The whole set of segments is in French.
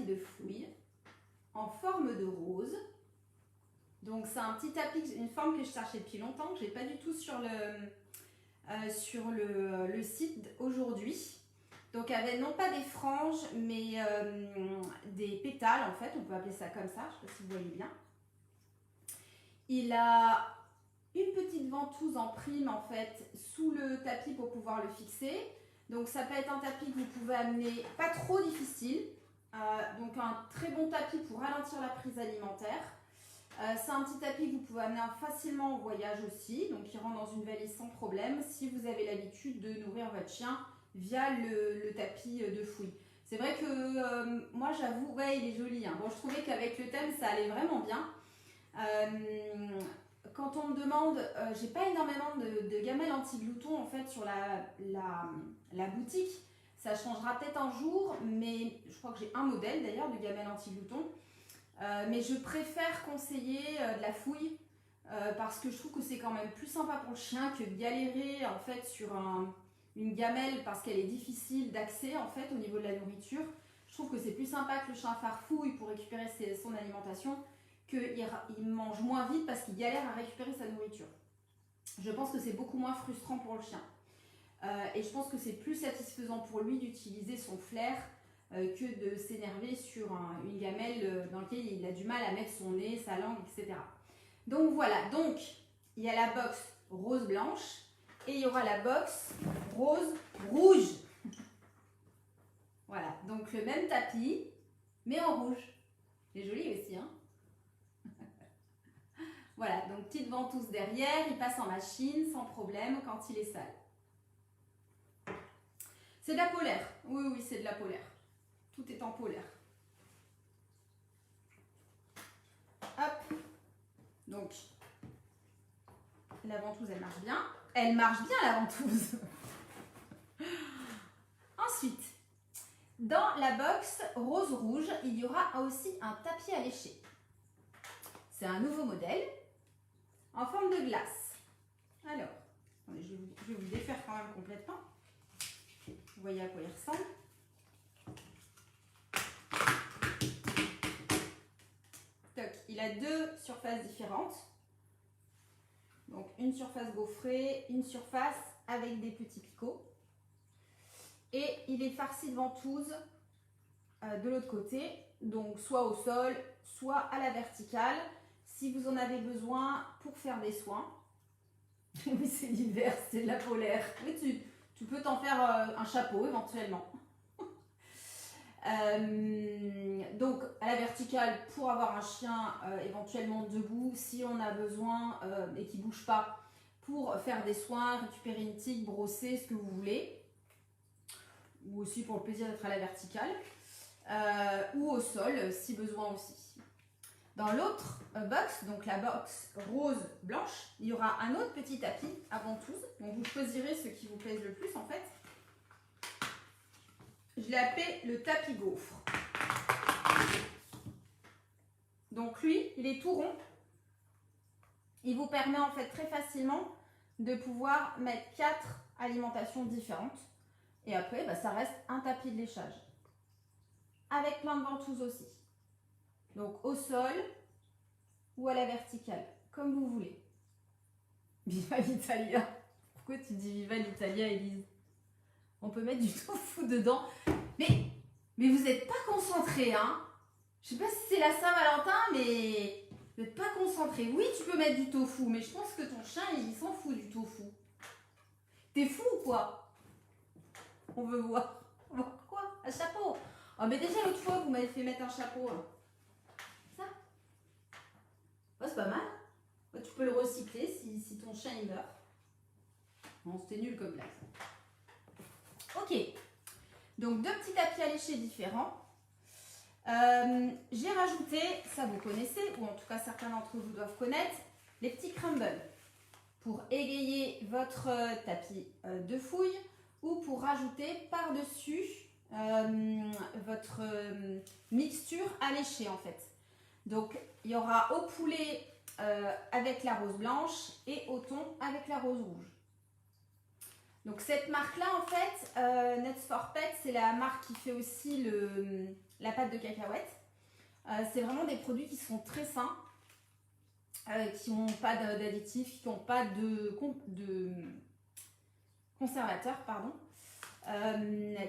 de fouille en forme de rose. Donc c'est un petit tapis, une forme que je cherchais depuis longtemps, que je n'ai pas du tout sur le site aujourd'hui. Donc avec non pas des franges, mais des pétales en fait, on peut appeler ça comme ça, je ne sais pas si vous voyez bien. Il a une petite ventouse en prime en fait sous le tapis pour pouvoir le fixer. Donc ça peut être un tapis que vous pouvez amener pas trop difficile. Donc un très bon tapis pour ralentir la prise alimentaire. C'est un petit tapis que vous pouvez amener facilement en voyage aussi. Donc il rentre dans une valise sans problème si vous avez l'habitude de nourrir votre chien via le tapis de fouille. C'est vrai que moi j'avoue, ouais, il est joli. Hein. Bon, je trouvais qu'avec le thème ça allait vraiment bien. Quand on me demande, j'ai pas énormément de gamelles anti-glouton en fait sur la boutique. Ça changera peut-être un jour, mais je crois que j'ai un modèle d'ailleurs de gamelle anti-glouton. Mais je préfère conseiller de la fouille parce que je trouve que c'est quand même plus sympa pour le chien que de galérer en fait sur une gamelle parce qu'elle est difficile d'accès en fait au niveau de la nourriture. Je trouve que c'est plus sympa que le chien farfouille pour récupérer son alimentation, qu'il mange moins vite parce qu'il galère à récupérer sa nourriture. Je pense que c'est beaucoup moins frustrant pour le chien. Et je pense que c'est plus satisfaisant pour lui d'utiliser son flair que de s'énerver sur une gamelle dans laquelle il a du mal à mettre son nez, sa langue, etc. Donc voilà, donc il y a la box rose-blanche et il y aura la box rose-rouge. Voilà, donc le même tapis, mais en rouge. C'est joli aussi, hein. Voilà, donc petite ventouse derrière, il passe en machine sans problème quand il est sale. C'est de la polaire, oui, c'est de la polaire. Tout est en polaire. Hop, donc la ventouse elle marche bien. Elle marche bien la ventouse. Ensuite, dans la box rose-rouge, il y aura aussi un tapis à lécher. C'est un nouveau modèle en forme de glace. Alors, attendez, je vais vous défaire quand même complètement. Vous voyez à quoi il ressemble. Toc, il a deux surfaces différentes. Donc une surface gaufrée, une surface avec des petits picots. Et il est farci de ventouses de l'autre côté, donc soit au sol, soit à la verticale, si vous en avez besoin pour faire des soins. Oui, c'est l'hiver, c'est de la polaire. Oui, tu peux t'en faire un chapeau éventuellement. Donc à la verticale pour avoir un chien éventuellement debout si on a besoin et qui ne bouge pas pour faire des soins, récupérer une tique, brosser, ce que vous voulez. Ou aussi pour le plaisir d'être à la verticale. Ou au sol si besoin aussi. Dans l'autre box, donc la box rose-blanche, il y aura un autre petit tapis à ventouse. Donc vous choisirez ce qui vous plaise le plus en fait. Je l'ai appelé le tapis gaufre. Donc lui, il est tout rond. Il vous permet en fait très facilement de pouvoir mettre 4 alimentations différentes. Et après, ça reste un tapis de léchage. Avec plein de ventouses aussi. Donc au sol ou à la verticale, comme vous voulez. Viva l'Italia. Pourquoi tu dis Viva l'Italia, Élise? On peut mettre du tofu dedans. Mais vous n'êtes pas concentrés, hein? Je sais pas si c'est la Saint-Valentin, mais vous n'êtes pas concentrés. Oui, tu peux mettre du tofu, mais je pense que ton chien, il s'en fout du tofu. T'es fou ou quoi? On veut voir. Quoi? Un chapeau? Oh, mais déjà l'autre fois, vous m'avez fait mettre un chapeau. Ça? Oh, c'est pas mal. Oh, tu peux le recycler si ton chien il meurt. Bon, c'était nul comme blague. Ok. Donc, deux petits tapis à lécher différents. J'ai rajouté, ça vous connaissez, ou en tout cas certains d'entre vous doivent connaître, les petits crumbles pour égayer votre tapis de fouille ou pour rajouter par-dessus votre mixture à lécher en fait. Donc il y aura au poulet avec la rose blanche et au thon avec la rose rouge. Donc cette marque là en fait, Nuts for Pets, c'est la marque qui fait aussi la pâte de cacahuète. C'est vraiment des produits qui sont très sains, qui n'ont pas d'additifs, qui n'ont pas de conservateurs, pardon,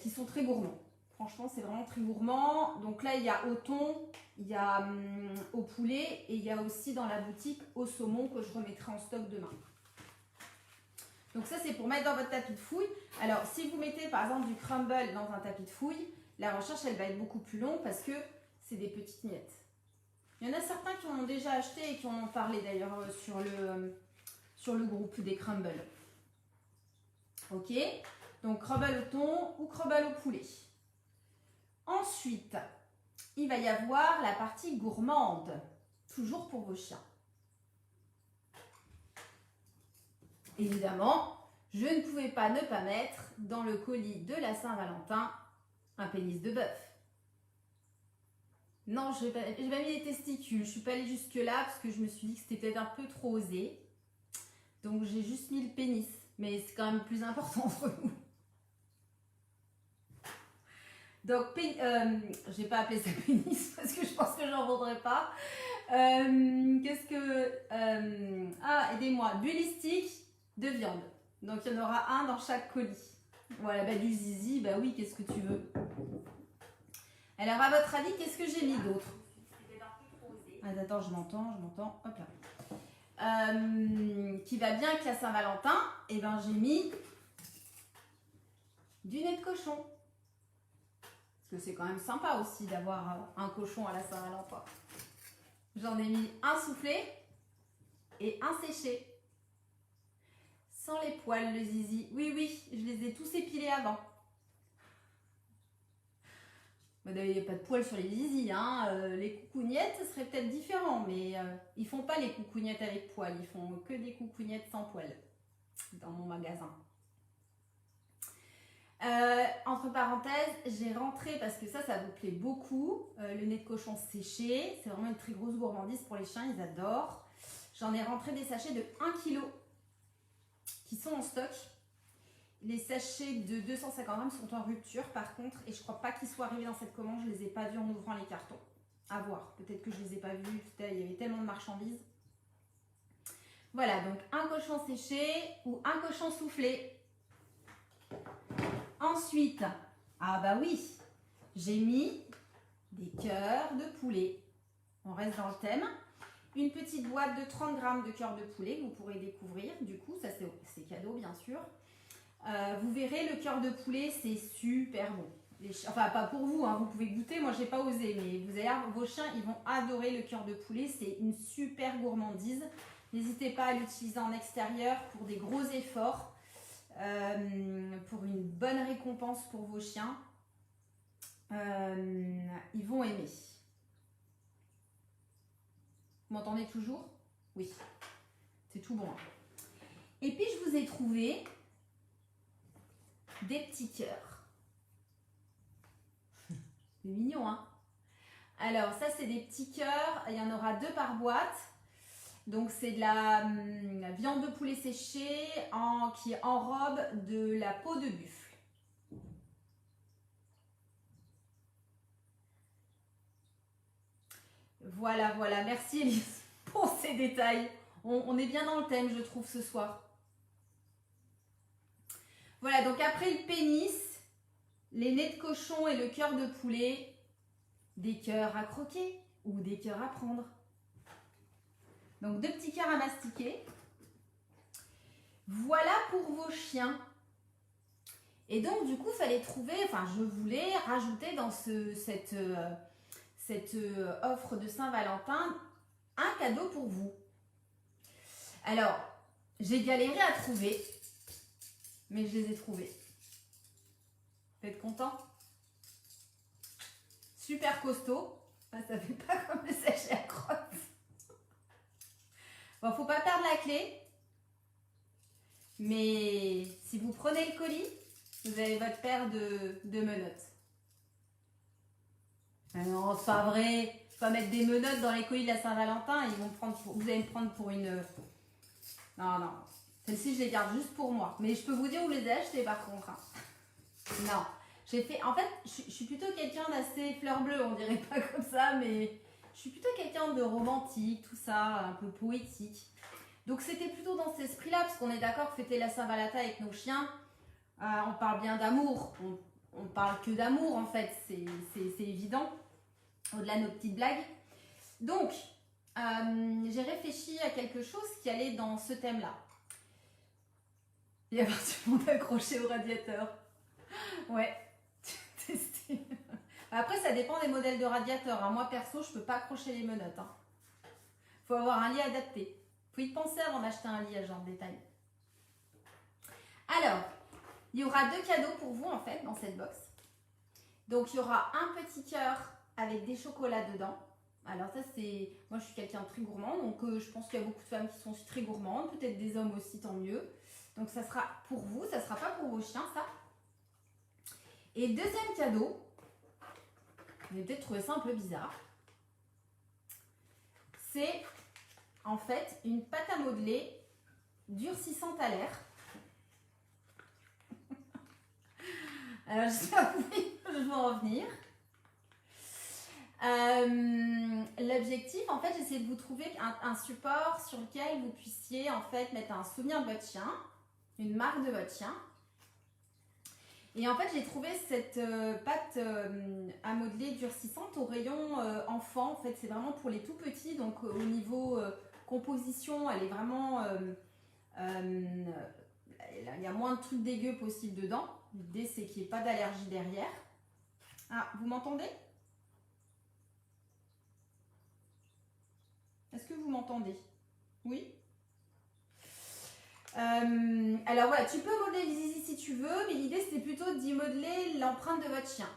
qui sont très gourmands. Franchement, c'est vraiment très gourmand. Donc là, il y a au thon, il y a au poulet et il y a aussi dans la boutique au saumon que je remettrai en stock demain. Donc ça, c'est pour mettre dans votre tapis de fouille. Alors, si vous mettez par exemple du crumble dans un tapis de fouille, la recherche, elle va être beaucoup plus longue parce que c'est des petites miettes. Il y en a certains qui en ont déjà acheté et qui en ont parlé d'ailleurs sur le groupe des crumbles. Ok, donc crumble au thon ou crumble au poulet. Ensuite, il va y avoir la partie gourmande, toujours pour vos chiens. Évidemment, je ne pouvais pas ne pas mettre dans le colis de la Saint-Valentin un pénis de bœuf. Non, je n'ai pas mis les testicules, je ne suis pas allée jusque là parce que je me suis dit que c'était peut-être un peu trop osé. Donc j'ai juste mis le pénis, mais c'est quand même le plus important entre nous. Donc, je n'ai pas appelé ça pénis parce que je pense que j'en voudrais pas. Qu'est-ce que... aidez-moi. Du listique de viande. Donc, il y en aura un dans chaque colis. Voilà, bah, du zizi, bah oui, qu'est-ce que tu veux. Alors, à votre avis, qu'est-ce que j'ai mis d'autre? Attends, je m'entends, hop là. Qui va bien avec la Saint-Valentin, et ben j'ai mis du nez de cochon. Parce que c'est quand même sympa aussi d'avoir un cochon à la Saint-Valentin. J'en ai mis un soufflé et un séché. Sans les poils, le zizi. Oui, je les ai tous épilés avant. Il n'y a pas de poils sur les zizi. Hein. Les coucougnettes, ce serait peut-être différent, mais ils font pas les coucougnettes avec poils. Ils font que des coucougnettes sans poils dans mon magasin. Entre parenthèses, j'ai rentré, parce que ça vous plaît beaucoup, le nez de cochon séché. C'est vraiment une très grosse gourmandise pour les chiens, ils adorent. J'en ai rentré des sachets de 1 kg qui sont en stock. Les sachets de 250 grammes sont en rupture par contre, et je crois pas qu'ils soient arrivés dans cette commande, je les ai pas vus en ouvrant les cartons. À voir, peut-être que je les ai pas vus, il y avait tellement de marchandises. Voilà, donc un cochon séché ou un cochon soufflé. Ensuite, ah bah oui, j'ai mis des cœurs de poulet. On reste dans le thème. Une petite boîte de 30 grammes de cœurs de poulet que vous pourrez découvrir. Du coup, ça c'est cadeau bien sûr. Vous verrez, le cœur de poulet, c'est super bon. Enfin, pas pour vous, hein, vous pouvez goûter. Moi, j'ai pas osé, mais vous allez voir, vos chiens, ils vont adorer le cœur de poulet. C'est une super gourmandise. N'hésitez pas à l'utiliser en extérieur pour des gros efforts. Pour une bonne récompense pour vos chiens, ils vont aimer. Vous m'entendez toujours? Oui, c'est tout bon. Et puis je vous ai trouvé des petits cœurs. C'est mignon, hein? Alors ça, c'est des petits cœurs, il y en aura 2 par boîte. Donc c'est de la viande de poulet séchée qui enrobe de la peau de buffle. Voilà, merci Elise pour ces détails. On est bien dans le thème, je trouve, ce soir. Voilà, donc après le pénis, les nez de cochon et le cœur de poulet, des cœurs à croquer ou des cœurs à prendre. Donc 2 petits cœurs à mastiquer. Voilà pour vos chiens. Et donc du coup, il fallait trouver, je voulais rajouter dans cette offre de Saint-Valentin un cadeau pour vous. Alors, j'ai galéré à trouver, mais je les ai trouvés. Vous êtes contents? Super costaud. Ça fait pas comme le sachet à crotte. Bon, faut pas perdre la clé, mais si vous prenez le colis, vous avez votre paire de menottes. Ah non, c'est pas vrai. Faut pas mettre des menottes dans les colis de la Saint-Valentin. Vous allez me prendre pour une... Non. Celles-ci, je les garde juste pour moi. Mais je peux vous dire où je les ai achetées par contre. Hein. Non. En fait, je suis plutôt quelqu'un d'assez fleur bleue, on dirait pas comme ça, mais je suis plutôt quelqu'un de romantique, tout ça, un peu poétique. Donc c'était plutôt dans cet esprit-là, parce qu'on est d'accord que fêter la Saint-Valentin avec nos chiens, on parle bien d'amour, on parle que d'amour en fait, c'est évident, au-delà de nos petites blagues. Donc, j'ai réfléchi à quelque chose qui allait dans ce thème-là. Il y a tout le monde accroché au radiateur. Ouais, tester. Après, ça dépend des modèles de radiateur. Moi, perso, je ne peux pas accrocher les menottes. Faut avoir un lit adapté. Faut y penser avant d'acheter un lit à ce genre de détail. Alors, il y aura 2 cadeaux pour vous, en fait, dans cette box. Donc, il y aura un petit cœur avec des chocolats dedans. Alors ça, c'est... Moi, je suis quelqu'un de très gourmand, donc je pense qu'il y a beaucoup de femmes qui sont aussi très gourmandes. Peut-être des hommes aussi, tant mieux. Donc, ça sera pour vous, ça ne sera pas pour vos chiens, ça. Et le deuxième cadeau, vous allez peut-être trouver ça un peu bizarre. C'est en fait une pâte à modeler durcissante à l'air. Alors, j'espère que je vais en revenir. L'objectif, en fait, j'essaie de vous trouver un support sur lequel vous puissiez en fait mettre un souvenir de votre chien, une marque de votre chien. Et en fait, j'ai trouvé cette pâte à modeler durcissante au rayon enfant. En fait, c'est vraiment pour les tout petits. Donc, au niveau composition, elle est vraiment... il y a moins de trucs dégueux possible dedans. L'idée, c'est qu'il n'y ait pas d'allergie derrière. Ah, vous m'entendez? Est-ce que vous m'entendez? Oui? Alors voilà, tu peux modeler les zizi si tu veux, mais l'idée c'était plutôt d'y modeler l'empreinte de votre chien.